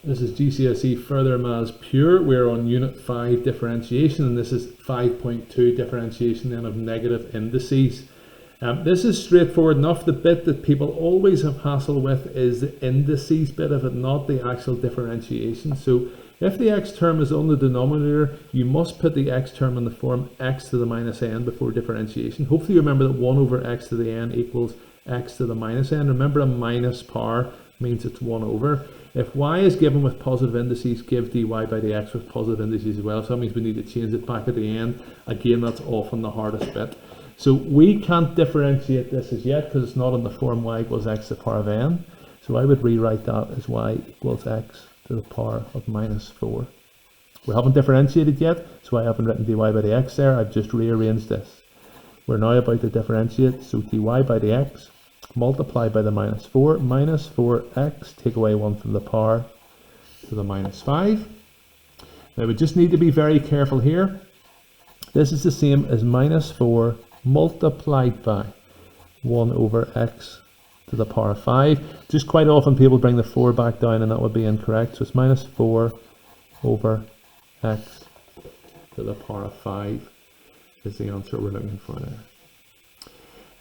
This is GCSE Further Maths Pure. We're on Unit 5 Differentiation, and this is 5.2 Differentiation then of negative indices. This is straightforward enough. The bit that people always have hassle with is the indices bit of it, not the actual differentiation. So if the x term is on the denominator, you must put the x term in the form x to the minus n before differentiation. Hopefully you remember that 1 over x to the n equals x to the minus n. Remember, a minus power means it's 1 over. If y is given with positive indices, give dy by dx with positive indices as well. So that means we need to change it back at the end. Again, that's often the hardest bit. So we can't differentiate this as yet because it's not in the form y equals x to the power of n. So I would rewrite that as y equals x to the power of minus 4. We haven't differentiated yet, so I haven't written dy by dx there. I've just rearranged this. We're now about to differentiate, so dy by dx multiplied by the minus 4x, take away 1 from the power to the minus 5. Now we just need to be very careful here. This is the same as minus 4 multiplied by 1 over x to the power of 5. Just quite often people bring the 4 back down and that would be incorrect. So it's minus 4 over x to the power of 5 is the answer we're looking for there.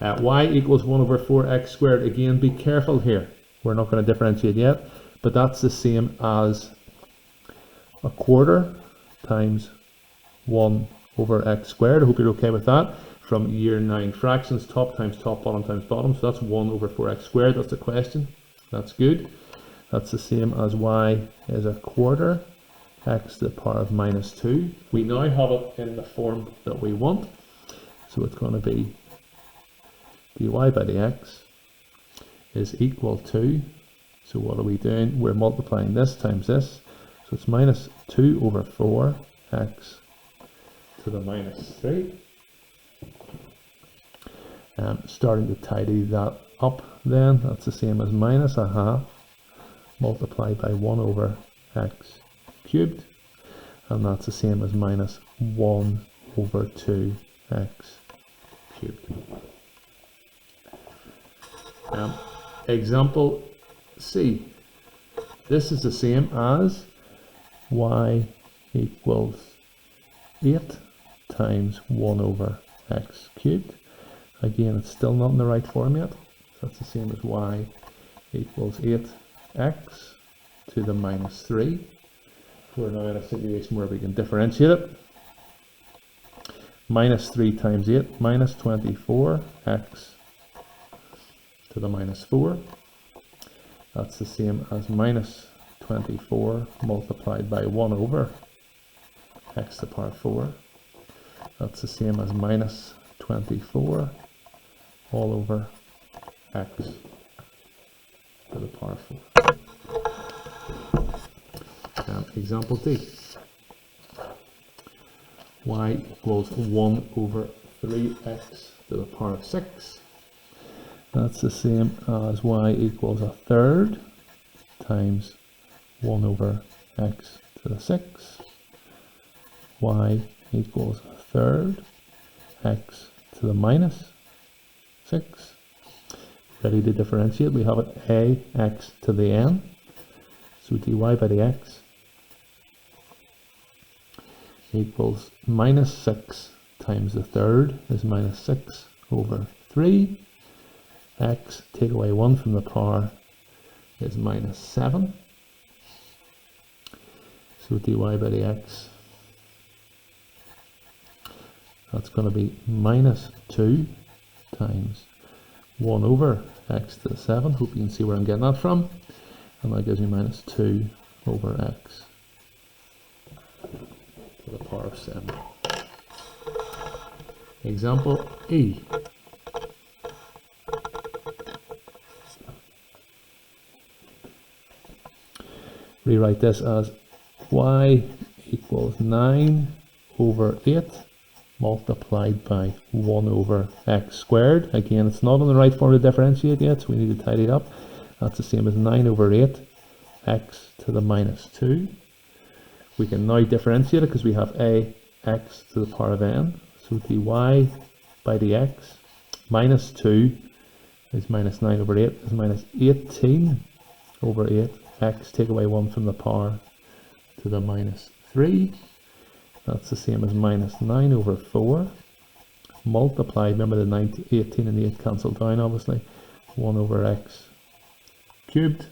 Y equals 1 over 4x squared. Again, be careful here. We're not going to differentiate yet, but that's the same as a quarter times 1 over x squared. I hope you're okay with that. From year 9 fractions, top times top, bottom times bottom. So that's 1 over 4x squared. That's the question. That's good. That's the same as y is a quarter x to the power of minus 2. We now have it in the form that we want. So it's going to be dy by dx is equal to, so what are we doing? We're multiplying this times this. So it's minus 2 over 4x to the minus 3. Starting to tidy that up then, that's the same as minus a half multiplied by 1 over x cubed, and that's the same as minus 1 over 2x cubed. Example C. This is the same as y equals 8 times 1 over x cubed. Again, it's still not in the right form yet. So that's the same as y equals 8x to the minus 3. We're now in a situation where we can differentiate it. Minus 3 times 8, minus 24x to the minus 4. That's the same as minus 24 multiplied by 1 over x to the power 4. That's the same as minus 24 all over x to the power 4. Example D. Y equals 1 over 3x to the power of 6. That's the same as y equals a third times 1 over x to the 6. Y equals a third x to the minus 6. Ready to differentiate? We have it a x to the n. So dy by dx equals minus 6 times the third is minus 6 over 3. X, take away 1 from the power, is minus 7. So dy by dx, that's going to be minus 2 times 1 over x to the 7. Hope you can see where I'm getting that from. And that gives me minus 2 over x to the power of 7. Example E. Rewrite this as y equals 9 over 8 multiplied by 1 over x squared. Again, it's not in the right form to differentiate yet, so we need to tidy it up. That's the same as 9 over 8 x to the minus 2. We can now differentiate it because we have a x to the power of n. So dy by dx minus 2 is minus 9 over 8 is minus 18 over 8 x, take away 1 from the power to the minus 3. That's the same as minus 9 over 4. Multiplied, remember the 18 and the 8 cancel down obviously, 1 over x cubed,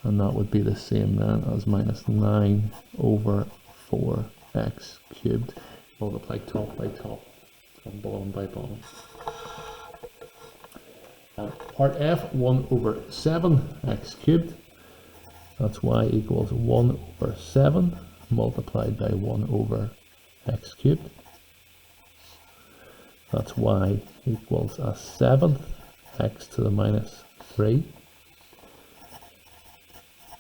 and that would be the same then as minus 9 over 4x cubed. Multiply top by top and bottom by bottom. Part F, 1 over 7x cubed. That's y equals 1 over 7 multiplied by 1 over x cubed. That's y equals a 7th, x to the minus 3,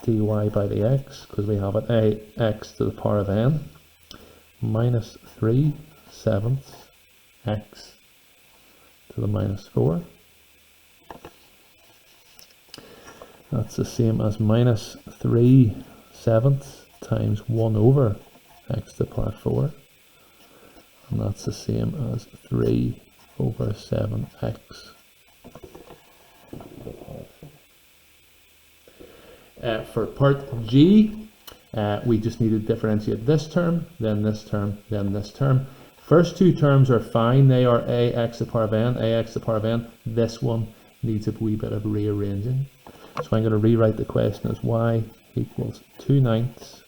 dy by the x, because we have it x to the power of n, minus 3 sevenths, x to the minus 4. That's the same as minus 3 sevenths times 1 over x to the power 4. And that's the same as 3 over 7x to the power 4. For part G, we just need to differentiate this term, then this term, then this term. First two terms are fine. They are ax to the power of n, ax to the power of n. This one needs a wee bit of rearranging. So I'm going to rewrite the question as y equals 2/9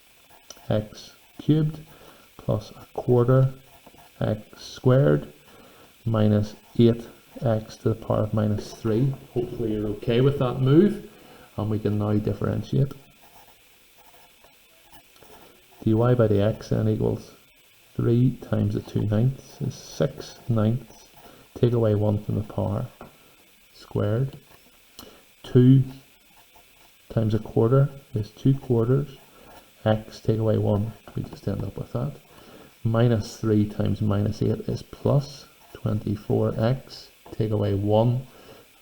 x cubed plus a quarter x squared minus 8x to the power of minus 3. Hopefully you're okay with that move, and we can now differentiate. dy by the x then equals 3 times the 2/9 is 6/9. Take away 1 from the power squared. 2 times a quarter is 2 quarters. X, take away 1, we just end up with that. Minus 3 times minus 8 is plus 24x. Take away 1,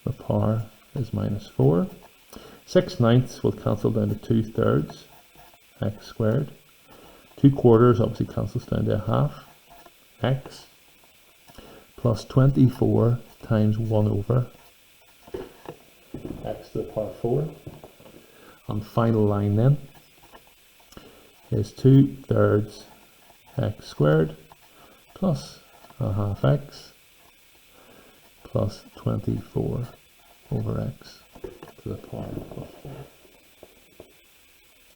the power is minus 4. 6/9 will cancel down to 2/3 x squared. 2 quarters obviously cancels down to a half x plus 24 times 1 over x to the power 4. And final line then is 2/3 x squared plus a half x plus 24 over x to the power of 4.